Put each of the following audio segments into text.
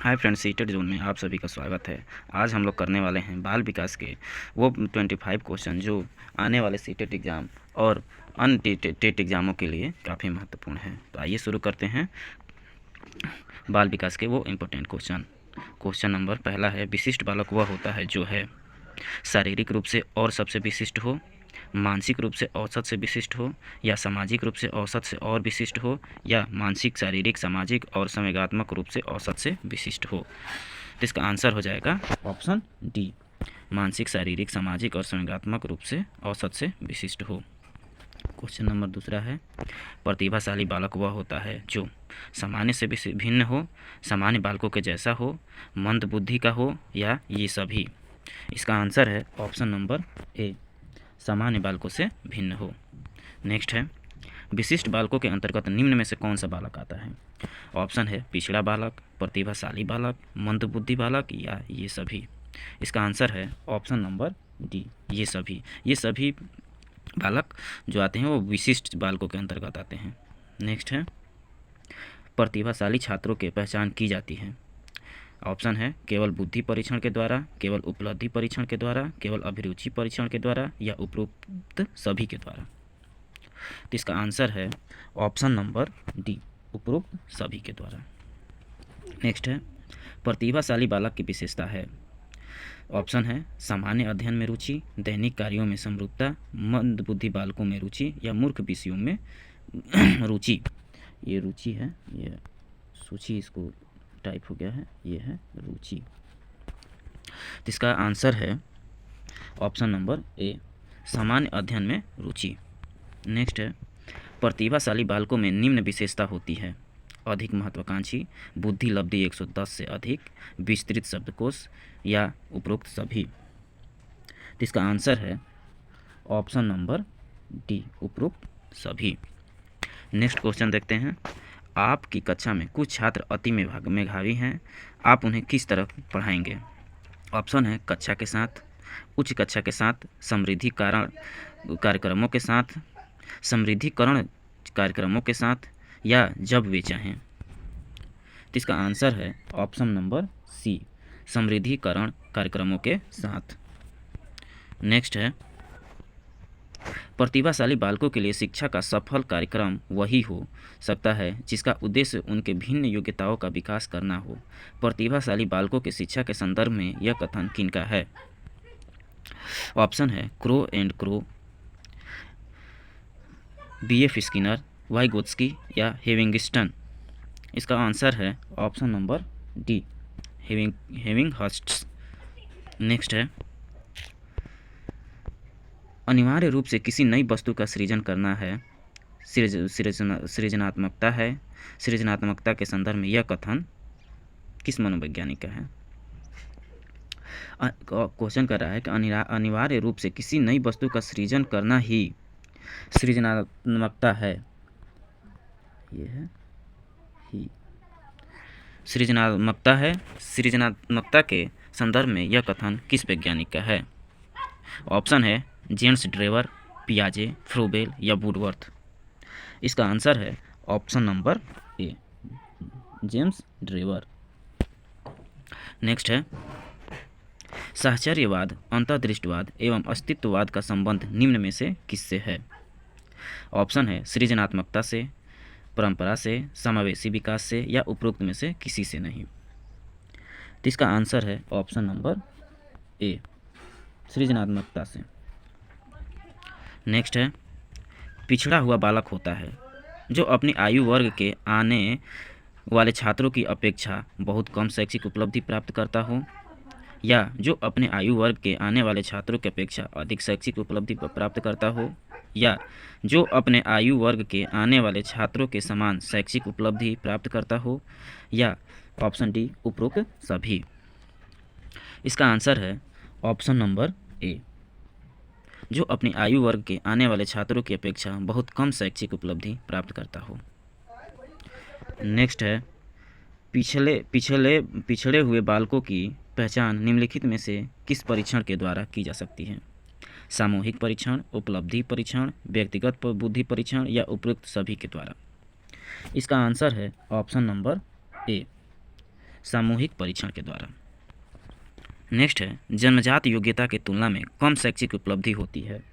Hi friends, seated zone में आप सभी का स्वागत है। आज हम लोग करने वाले हैं बाल विकास के वो 25 क्वेश्चन जो आने वाले सीटेड एग्ज़ाम और अन्य टेट एग्ज़ामों के लिए काफ़ी महत्वपूर्ण है। तो आइए शुरू करते हैं बाल विकास के वो इम्पोर्टेंट क्वेश्चन। क्वेश्चन नंबर पहला है, विशिष्ट बालक वह होता है जो है शारीरिक रूप से और सबसे विशिष्ट हो, मानसिक रूप से औसत से विशिष्ट हो, या सामाजिक रूप से औसत से और विशिष्ट हो, या मानसिक, शारीरिक, सामाजिक और संवेगात्मक रूप से औसत से विशिष्ट हो। तो इसका आंसर हो जाएगा ऑप्शन डी, मानसिक, शारीरिक, सामाजिक और संवेगात्मक रूप से औसत से विशिष्ट हो। क्वेश्चन नंबर दूसरा है, प्रतिभाशाली बालक वह होता है जो सामान्य से भिन्न हो, सामान्य बालकों के जैसा हो, मंद बुद्धि का हो, या ये सभी। इसका आंसर है ऑप्शन नंबर ए, सामान्य बालकों से भिन्न हो। नेक्स्ट है, विशिष्ट बालकों के अंतर्गत निम्न में से कौन सा बालक आता है। ऑप्शन है पिछड़ा बालक, प्रतिभाशाली बालक, मंदबुद्धि बालक, या ये सभी। इसका आंसर है ऑप्शन नंबर डी, ये सभी। ये सभी बालक जो आते हैं वो विशिष्ट बालकों के अंतर्गत आते हैं। नेक्स्ट है, प्रतिभाशाली छात्रों की पहचान की जाती है। ऑप्शन है केवल बुद्धि परीक्षण के द्वारा, केवल उपलब्धि परीक्षण के द्वारा, केवल अभिरुचि परीक्षण के द्वारा, या उपरोक्त सभी के द्वारा। तो इसका आंसर है ऑप्शन नंबर डी, उपरोक्त सभी के द्वारा। नेक्स्ट है, प्रतिभाशाली बालक की विशेषता है। ऑप्शन है सामान्य अध्ययन में रुचि, दैनिक कार्यों में समरूपता, मंद बुद्धि बालकों में रुचि, या मूर्ख विषयों में रुचि। ये रुचि है, ये सूची इसको टाइप हो गया है, ये है रुचि। तो इसका आंसर है ऑप्शन नंबर ए, सामान्य अध्ययन में रुचि। नेक्स्ट है, प्रतिभाशाली बालकों में निम्न विशेषता होती है। अधिक महत्वाकांक्षी, बुद्धि लब्धि 110 से अधिक, विस्तृत शब्दकोश, या उपरोक्त सभी। तो इसका आंसर है ऑप्शन नंबर डी, उपरोक्त सभी। नेक्स्ट क्वेश्चन देखते हैं, आपकी कक्षा में कुछ छात्र अति मेधावी हैं, आप उन्हें किस तरह पढ़ाएंगे। ऑप्शन है कक्षा के साथ, उच्च कक्षा के साथ, समृद्धिकरण कार्यक्रमों के साथ, समृद्धिकरण कार्यक्रमों के साथ, या जब वे चाहें। तो इसका आंसर है ऑप्शन नंबर सी, समृद्धिकरण कार्यक्रमों के साथ। नेक्स्ट है, प्रतिभाशाली बालकों के लिए शिक्षा का सफल कार्यक्रम वही हो सकता है जिसका उद्देश्य उनके भिन्न योग्यताओं का विकास करना हो। प्रतिभाशाली बालकों के शिक्षा के संदर्भ में यह कथन किनका है। ऑप्शन है crow and crow, B.F. Skinner, Vygotsky, या हेविंगस्टन। इसका आंसर है ऑप्शन नंबर डी, हेविंगहर्स्ट। नेक्स्ट है, अनिवार्य रूप से किसी नई वस्तु का सृजन करना है, सृजनात्मकता है। सृजनात्मकता के संदर्भ में यह कथन किस मनोवैज्ञानिक का है। क्वेश्चन कर रहा है कि अनिवार्य रूप से किसी नई वस्तु का सृजन करना ही सृजनात्मकता है। ये है ही सृजनात्मकता है। सृजनात्मकता के संदर्भ में यह कथन किस वैज्ञानिक का है। ऑप्शन है जेम्स ड्रेवर, पियाजे, फ्रोबेल, या वुडवर्थ। इसका आंसर है option number A, James Drever. Next है, साहचर्यवाद, अंतर्दृष्टिवाद एवं अस्तित्ववाद का संबंध निम्न में से किससे है। ऑप्शन है सृजनात्मकता से, परंपरा से, समावेशी विकास से, या उपरोक्त में से किसी से नहीं। तो इसका आंसर है ऑप्शन नंबर ए, सृजनात्मकता से। नेक्स्ट है, पिछड़ा हुआ बालक होता है जो अपनी आयु वर्ग के आने वाले छात्रों की अपेक्षा बहुत कम शैक्षिक उपलब्धि प्राप्त करता हो, या जो अपने आयु वर्ग के आने वाले छात्रों की अपेक्षा अधिक शैक्षिक उपलब्धि प्राप्त करता हो, या जो अपने आयु वर्ग के आने वाले छात्रों के समान शैक्षिक उपलब्धि प्राप्त करता हो, या ऑप्शन डी, उपरोक्त सभी। इसका आंसर है ऑप्शन नंबर ए, जो अपनी आयु वर्ग के आने वाले छात्रों की अपेक्षा बहुत कम शैक्षिक उपलब्धि प्राप्त करता हो। नेक्स्ट है, पिछड़े हुए बालकों की पहचान निम्नलिखित में से किस परीक्षण के द्वारा की जा सकती है। सामूहिक परीक्षण, उपलब्धि परीक्षण, व्यक्तिगत बुद्धि परीक्षण, या उपरोक्त सभी के द्वारा। इसका आंसर है ऑप्शन नंबर ए, सामूहिक परीक्षण के द्वारा। नेक्स्ट है, जन्मजात योग्यता की तुलना में कम शैक्षिक उपलब्धि होती है।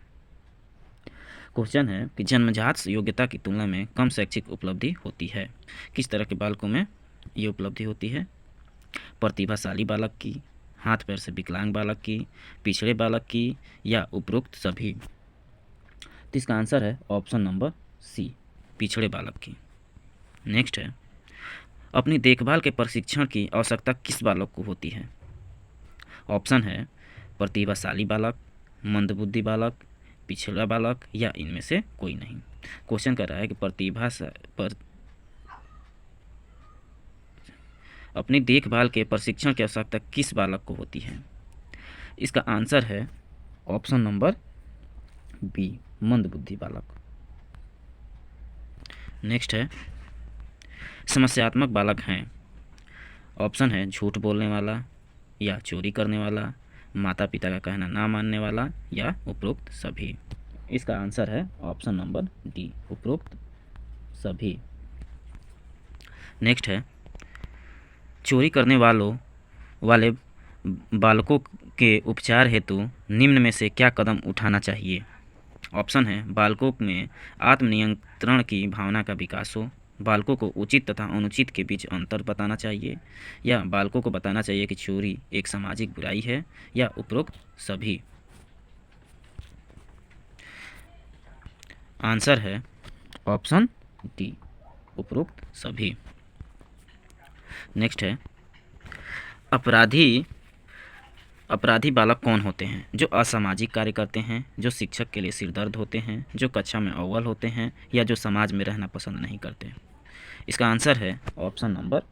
क्वेश्चन है कि जन्मजात योग्यता की तुलना में कम शैक्षिक उपलब्धि होती है। किस तरह के बालकों में ये उपलब्धि होती है? प्रतिभाशाली बालक की, हाथ पैर से विकलांग बालक की, पिछड़े बालक की, या उपरोक्त सभी। तो इसका आंसर है ऑप्शन नंबर सी, पिछड़े बालक की। नेक्स्ट है, अपनी देखभाल के प्रशिक्षण की आवश्यकता किस बालक को होती है? ऑप्शन है प्रतिभाशाली बालक, मंदबुद्धि बालक, पिछड़ा बालक, या इनमें से कोई नहीं। क्वेश्चन कर रहा है कि अपनी देखभाल के प्रशिक्षण की आवश्यकता किस बालक को होती है? इसका आंसर है ऑप्शन नंबर बी, मंदबुद्धि बालक। नेक्स्ट है, समस्यात्मक बालक हैं। ऑप्शन है झूठ बोलने वाला, या चोरी करने वाला, माता पिता का कहना ना मानने वाला, या उपरोक्त सभी। इसका आंसर है ऑप्शन नंबर डी, उपरोक्त सभी। नेक्स्ट है, चोरी करने वाले बालकों के उपचार हेतु निम्न में से क्या कदम उठाना चाहिए? ऑप्शन है बालकों में आत्मनियंत्रण की भावना का विकास हो, बालकों को उचित तथा अनुचित के बीच अंतर बताना चाहिए, या बालकों को बताना चाहिए कि चोरी एक सामाजिक बुराई है, या उपरोक्त सभी। आंसर है ऑप्शन डी, उपरोक्त सभी। नेक्स्ट है, अपराधी बालक कौन होते हैं? जो असामाजिक कार्य करते हैं, जो शिक्षक के लिए सिरदर्द होते हैं, जो कक्षा में अव्वल होते हैं, या जो समाज में रहना पसंद नहीं करते। इसका आंसर है ऑप्शन नंबर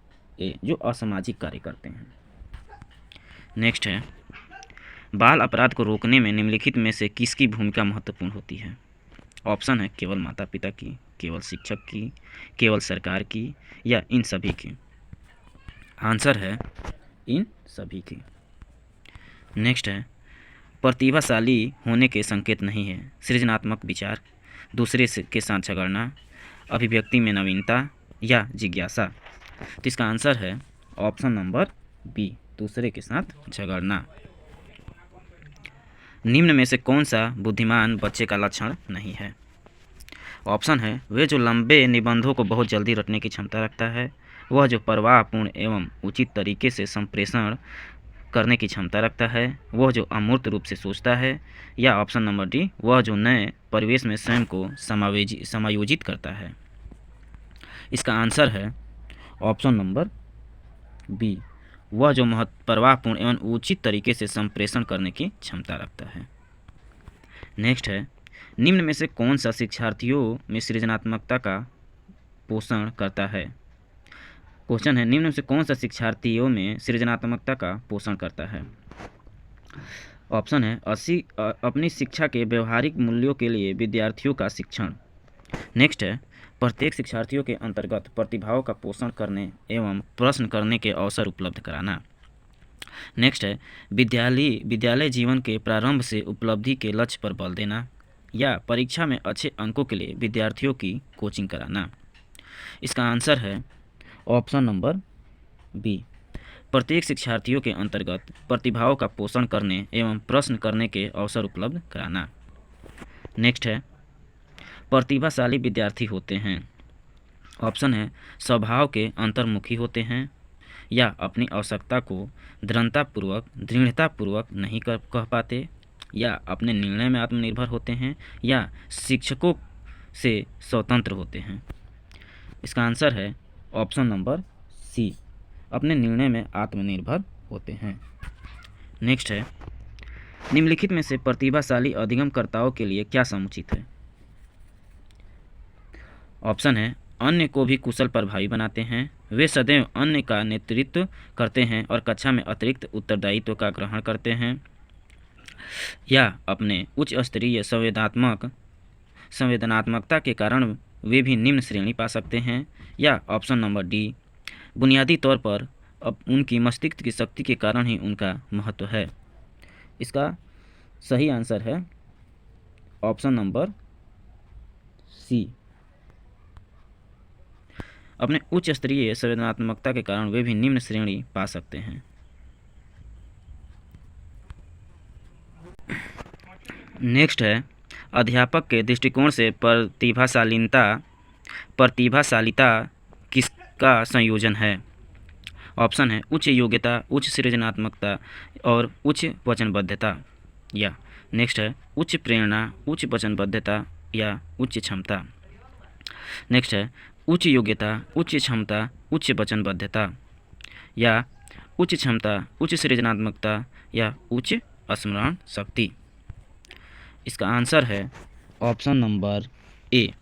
ए, जो असामाजिक कार्य करते हैं। नेक्स्ट है, बाल अपराध को रोकने में निम्नलिखित में से किसकी भूमिका महत्वपूर्ण होती है? ऑप्शन है केवल माता पिता की, केवल शिक्षक की, केवल सरकार की, या इन सभी की। आंसर है इन सभी की। नेक्स्ट है, प्रतिभाशाली होने के संकेत नहीं है सृजनात्मक विचार, दूसरे के साथ झगड़ना, अभिव्यक्ति में नवीनता, या जिज्ञासा। तो इसका आंसर है ऑप्शन नंबर बी, दूसरे के साथ झगड़ना। निम्न में से कौन सा बुद्धिमान बच्चे का लक्षण नहीं है? ऑप्शन है वे जो लंबे निबंधों को बहुत जल्दी रटने की क्षमता रखता है, वह जो परवाहपूर्ण एवं उचित तरीके से संप्रेषण करने की क्षमता रखता है, वह जो अमूर्त रूप से सोचता है, या ऑप्शन नंबर डी, वह जो नए परिवेश में स्वयं को समायोजित करता है। इसका आंसर है ऑप्शन नंबर बी, वह जो परवाहपूर्ण एवं उचित तरीके से संप्रेषण करने की क्षमता रखता है। नेक्स्ट है, निम्न में से कौन सा शिक्षार्थियों में सृजनात्मकता का पोषण करता है? क्वेश्चन है, निम्न में से कौन सा शिक्षार्थियों में सृजनात्मकता का पोषण करता है? ऑप्शन है अपनी शिक्षा के व्यवहारिक मूल्यों के लिए विद्यार्थियों का शिक्षण। नेक्स्ट है, प्रत्येक शिक्षार्थियों के अंतर्गत प्रतिभाओं का पोषण करने एवं प्रश्न करने के अवसर उपलब्ध कराना। नेक्स्ट है, विद्यालय जीवन के प्रारंभ से उपलब्धि के लक्ष्य पर बल देना, या परीक्षा में अच्छे अंकों के लिए विद्यार्थियों की कोचिंग कराना। इसका आंसर है ऑप्शन नंबर बी, प्रत्येक शिक्षार्थियों के अंतर्गत प्रतिभाओं का पोषण करने एवं प्रश्न करने के अवसर उपलब्ध कराना। नेक्स्ट है, प्रतिभाशाली विद्यार्थी होते हैं। ऑप्शन है स्वभाव के अंतर्मुखी होते हैं, या अपनी आवश्यकता को दृढ़तापूर्वक नहीं कह पाते, या अपने निर्णय में आत्मनिर्भर होते हैं, या शिक्षकों से स्वतंत्र होते हैं। इसका आंसर है ऑप्शन नंबर सी, अपने निर्णय में आत्मनिर्भर होते हैं। नेक्स्ट है, निम्नलिखित में से प्रतिभाशाली अधिगमकर्ताओं के लिए क्या समुचित है? ऑप्शन है अन्य को भी कुशल प्रभावी बनाते हैं, वे सदैव अन्य का नेतृत्व करते हैं और कक्षा में अतिरिक्त उत्तरदायित्व का ग्रहण करते हैं, या अपने उच्च स्तरीय संवेदनात्मकता के कारण वे भी निम्न श्रेणी पा सकते हैं, या ऑप्शन नंबर डी, बुनियादी तौर पर अब उनकी मस्तिष्क की शक्ति के कारण ही उनका महत्व है। इसका सही आंसर है ऑप्शन नंबर सी। अपने उच्च स्तरीय सृजनात्मकता के कारण वे भी निम्न श्रेणी पा सकते हैं। नेक्स्ट है, अध्यापक के दृष्टिकोण से प्रतिभाशालीता किसका संयोजन है? ऑप्शन है उच्च योग्यता, उच्च सृजनात्मकता और उच्च वचनबद्धता। या नेक्स्ट है उच्च प्रेरणा, उच्च वचनबद्धता या उच्च क्षमता। नेक्स्ट है उच्च योग्यता, उच्च क्षमता, उच्च वचनबद्धता या उच्च क्षमता, उच्च सृजनात्मकता या उच्च स्मरण शक्ति। इसका आंसर है option number A.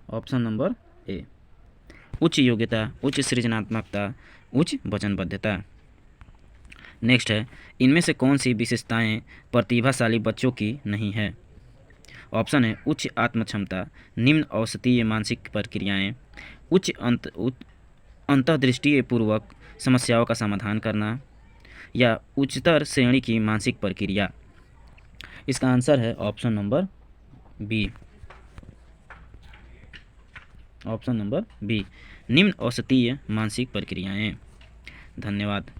Option number A, उच्च योग्यता, उच्च सृजनात्मकता, उच्च वचनबद्धता। नेक्स्ट है, इनमें से कौन सी विशेषताएं प्रतिभाशाली बच्चों की नहीं है? ऑप्शन है उच्च आत्मक्षमता, निम्न औसतीय मानसिक प्रक्रियाएं, उच्च अंतर्दृष्टि पूर्वक समस्याओं का समाधान करना या उच्चतर श्रेणी की मानसिक प्रक्रिया। इसका आंसर है option number B. Option number B, निम्न औसतीय मानसिक प्रक्रियाएं। धन्यवाद।